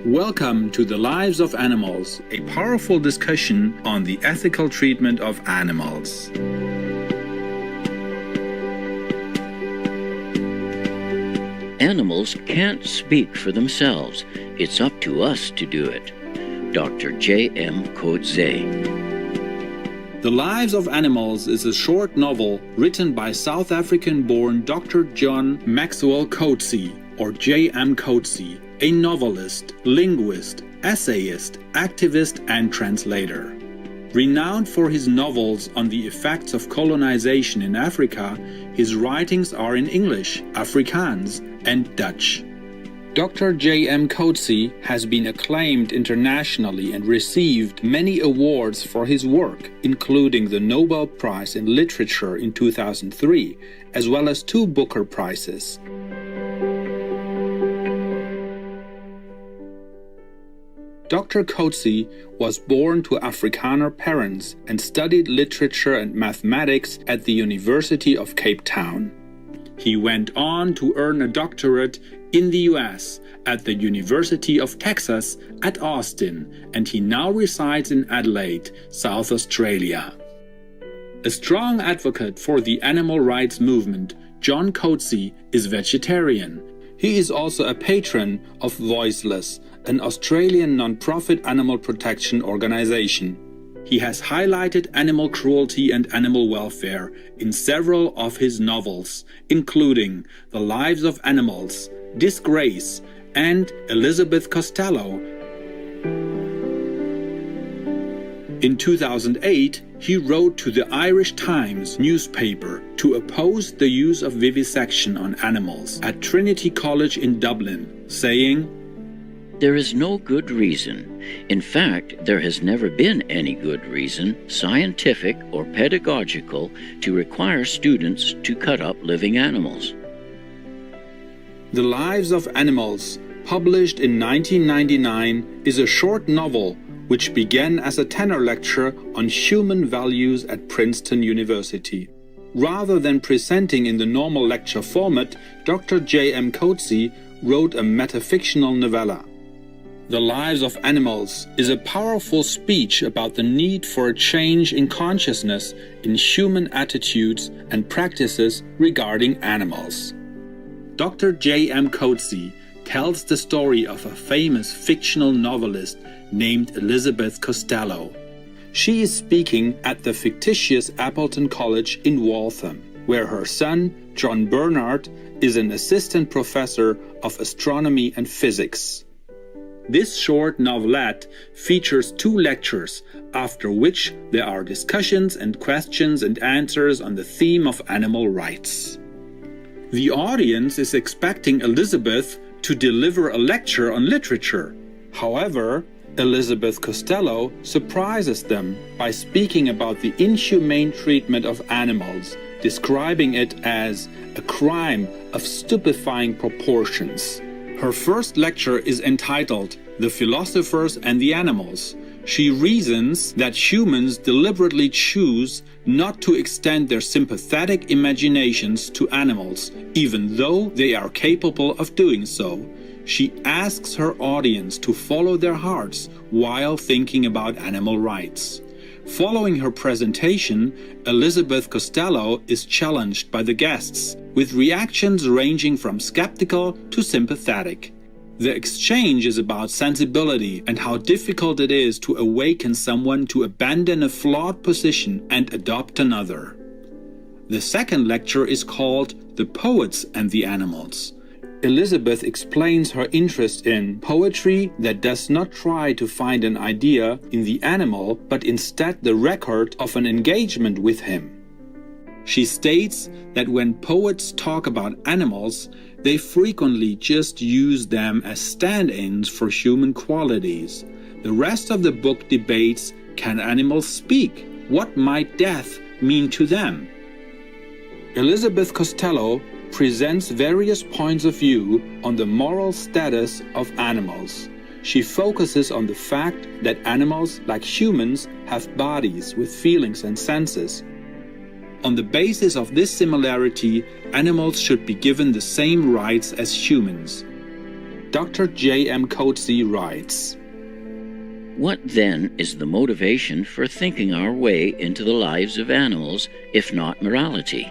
Welcome to The Lives of Animals, a powerful discussion on the ethical treatment of animals. Animals can't speak for themselves. It's up to us to do it. Dr. J.M. Coetzee. The Lives of Animals is a short novel written by South African-born Dr. John Maxwell Coetzee, or J.M. Coetzee, a novelist, linguist, essayist, activist, and translator. Renowned for his novels on the effects of colonization in Africa, his writings are in English, Afrikaans, and Dutch. Dr. J.M. Coetzee has been acclaimed internationally and received many awards for his work, including the Nobel Prize in Literature in 2003, as well as 2 Booker Prizes. Dr. Coetzee was born to Afrikaner parents and studied literature and mathematics at the University of Cape Town. He went on to earn a doctorate in the US at the University of Texas at Austin, and he now resides in Adelaide, South Australia. A strong advocate for the animal rights movement, John Coetzee is vegetarian. He is also a patron of Voiceless, an Australian non-profit animal protection organization. He has highlighted animal cruelty and animal welfare in several of his novels, including The Lives of Animals, Disgrace, and Elizabeth Costello. In 2008, he wrote to the Irish Times newspaper to oppose the use of vivisection on animals at Trinity College in Dublin, saying, "There is no good reason. In fact, there has never been any good reason, scientific or pedagogical, to require students to cut up living animals." The Lives of Animals, published in 1999, is a short novel which began as a tenor lecture on human values at Princeton University. Rather than presenting in the normal lecture format, Dr. J.M. Coetzee wrote a metafictional novella. The Lives of Animals is a powerful speech about the need for a change in consciousness in human attitudes and practices regarding animals. Dr. J.M. Coetzee tells the story of a famous fictional novelist named Elizabeth Costello. She is speaking at the fictitious Appleton College in Waltham, where her son, John Bernard, is an assistant professor of astronomy and physics. This short novelette features 2 lectures, after which there are discussions and questions and answers on the theme of animal rights. The audience is expecting Elizabeth to deliver a lecture on literature. However, Elizabeth Costello surprises them by speaking about the inhumane treatment of animals, describing it as a crime of stupefying proportions. Her first lecture is entitled The Philosophers and the Animals. She reasons that humans deliberately choose not to extend their sympathetic imaginations to animals, even though they are capable of doing so. She asks her audience to follow their hearts while thinking about animal rights. Following her presentation, Elizabeth Costello is challenged by the guests, with reactions ranging from skeptical to sympathetic. The exchange is about sensibility and how difficult it is to awaken someone to abandon a flawed position and adopt another. The second lecture is called The Poets and the Animals. Elizabeth explains her interest in poetry that does not try to find an idea in the animal, but instead the record of an engagement with him. She states that when poets talk about animals, they frequently just use them as stand-ins for human qualities. The rest of the book debates, can animals speak? What might death mean to them? Elizabeth Costello presents various points of view on the moral status of animals. She focuses on the fact that animals, like humans, have bodies with feelings and senses. On the basis of this similarity, animals should be given the same rights as humans. Dr. J.M. Coetzee writes, What then is the motivation for thinking our way into the lives of animals, if not morality?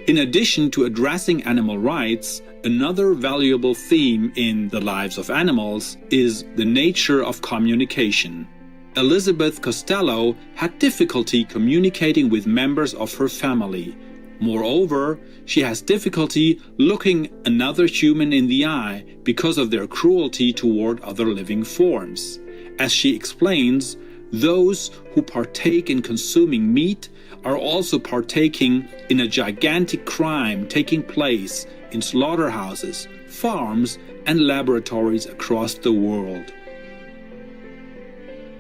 In addition to addressing animal rights, another valuable theme in The Lives of Animals is the nature of communication. Elizabeth Costello had difficulty communicating with members of her family. Moreover, she has difficulty looking another human in the eye because of their cruelty toward other living forms. As she explains, those who partake in consuming meat are also partaking in a gigantic crime taking place in slaughterhouses, farms, and laboratories across the world.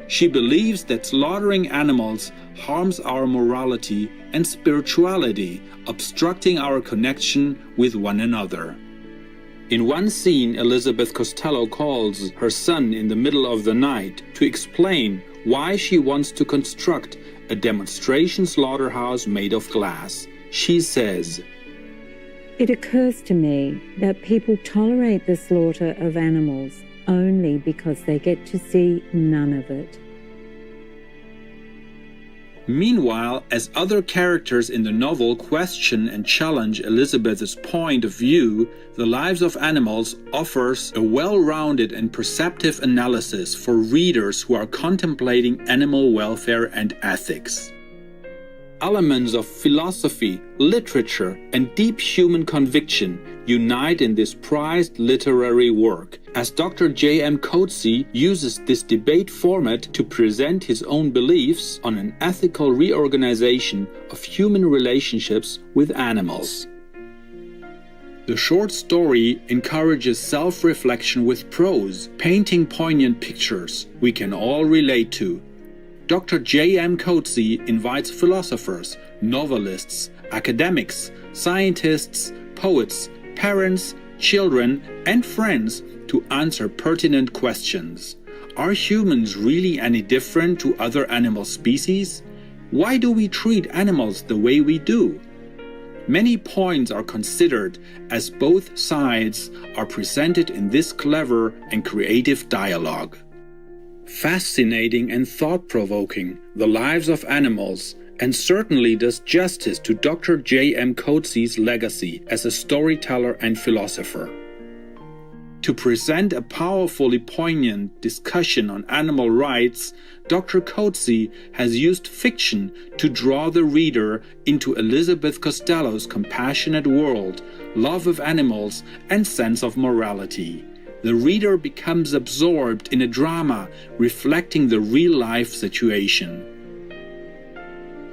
She believes that slaughtering animals harms our morality and spirituality, obstructing our connection with one another. In one scene, Elizabeth Costello calls her son in the middle of the night to explain why she wants to construct a demonstration slaughterhouse made of glass. She says, "It occurs to me that people tolerate the slaughter of animals only because they get to see none of it." Meanwhile, as other characters in the novel question and challenge Elizabeth's point of view, The Lives of Animals offers a well-rounded and perceptive analysis for readers who are contemplating animal welfare and ethics. Elements of philosophy, literature, and deep human conviction unite in this prized literary work, as Dr. J.M. Coetzee uses this debate format to present his own beliefs on an ethical reorganization of human relationships with animals. The short story encourages self-reflection with prose, painting poignant pictures we can all relate to. Dr. J.M. Coetzee invites philosophers, novelists, academics, scientists, poets, parents, children, and friends to answer pertinent questions. Are humans really any different to other animal species? Why do we treat animals the way we do? Many points are considered as both sides are presented in this clever and creative dialogue. Fascinating and thought-provoking, The Lives of Animals, and certainly does justice to Dr. J.M. Coetzee's legacy as a storyteller and philosopher. To present a powerfully poignant discussion on animal rights, Dr. Coetzee has used fiction to draw the reader into Elizabeth Costello's compassionate world, love of animals, and sense of morality. The reader becomes absorbed in a drama reflecting the real-life situation.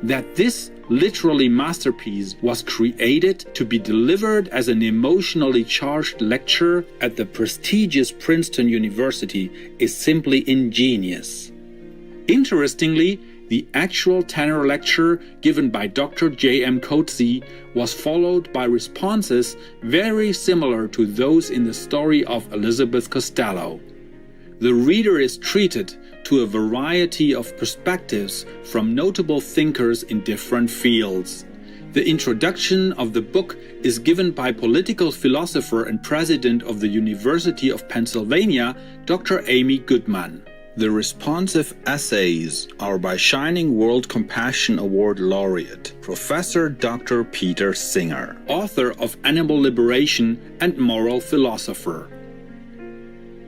That this literary masterpiece was created to be delivered as an emotionally charged lecture at the prestigious Princeton University is simply ingenious. Interestingly, the actual tenor lecture given by Dr. J.M. Coetzee was followed by responses very similar to those in the story of Elizabeth Costello. The reader is treated to a variety of perspectives from notable thinkers in different fields. The introduction of the book is given by political philosopher and president of the University of Pennsylvania, Dr. Amy Goodman. The responsive essays are by Shining World Compassion Award laureate, Professor Dr. Peter Singer, author of Animal Liberation and moral philosopher.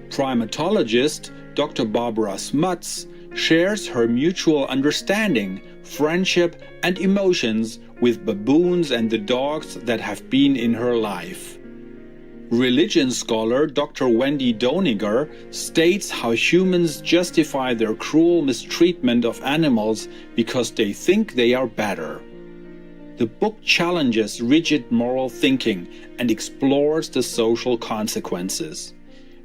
Primatologist Dr. Barbara Smuts shares her mutual understanding, friendship, and emotions with baboons and the dogs that have been in her life. Religion scholar Dr. Wendy Doniger states how humans justify their cruel mistreatment of animals because they think they are better. The book challenges rigid moral thinking and explores the social consequences.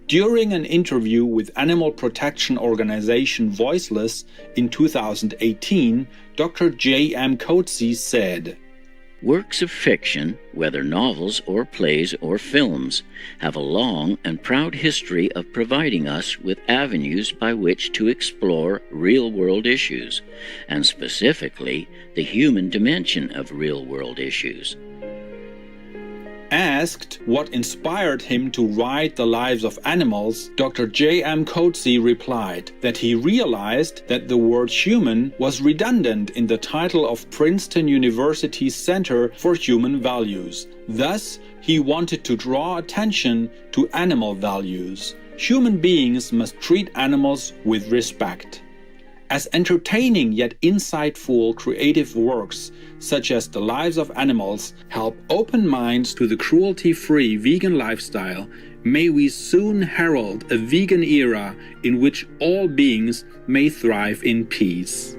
During an interview with animal protection organization Voiceless in 2018, Dr. J.M. Coetzee said, Works of fiction, whether novels or plays or films, have a long and proud history of providing us with avenues by which to explore real-world issues, and specifically the human dimension of real-world issues. Asked what inspired him to write The Lives of Animals, Dr. J.M. Coetzee replied that he realized that the word human was redundant in the title of Princeton University's Center for Human Values. Thus, he wanted to draw attention to animal values. Human beings must treat animals with respect. As entertaining yet insightful creative works, such as The Lives of Animals, help open minds to the cruelty-free vegan lifestyle, may we soon herald a vegan era in which all beings may thrive in peace.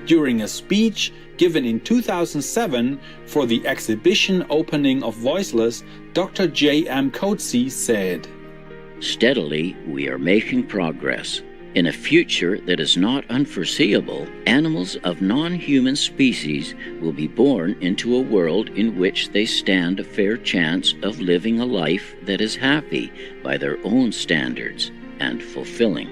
During a speech given in 2007 for the exhibition opening of Voiceless, Dr. J.M. Coetzee said, "Steadily, we are making progress. In a future that is not unforeseeable, animals of non-human species will be born into a world in which they stand a fair chance of living a life that is happy by their own standards and fulfilling."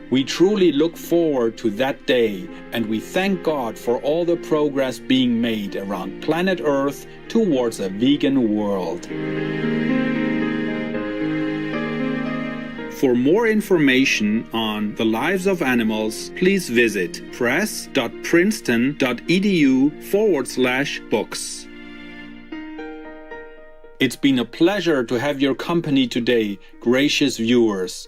We truly look forward to that day, and we thank God for all the progress being made around planet Earth towards a vegan world. For more information on The Lives of Animals, please visit press.princeton.edu/books. It's been a pleasure to have your company today, gracious viewers.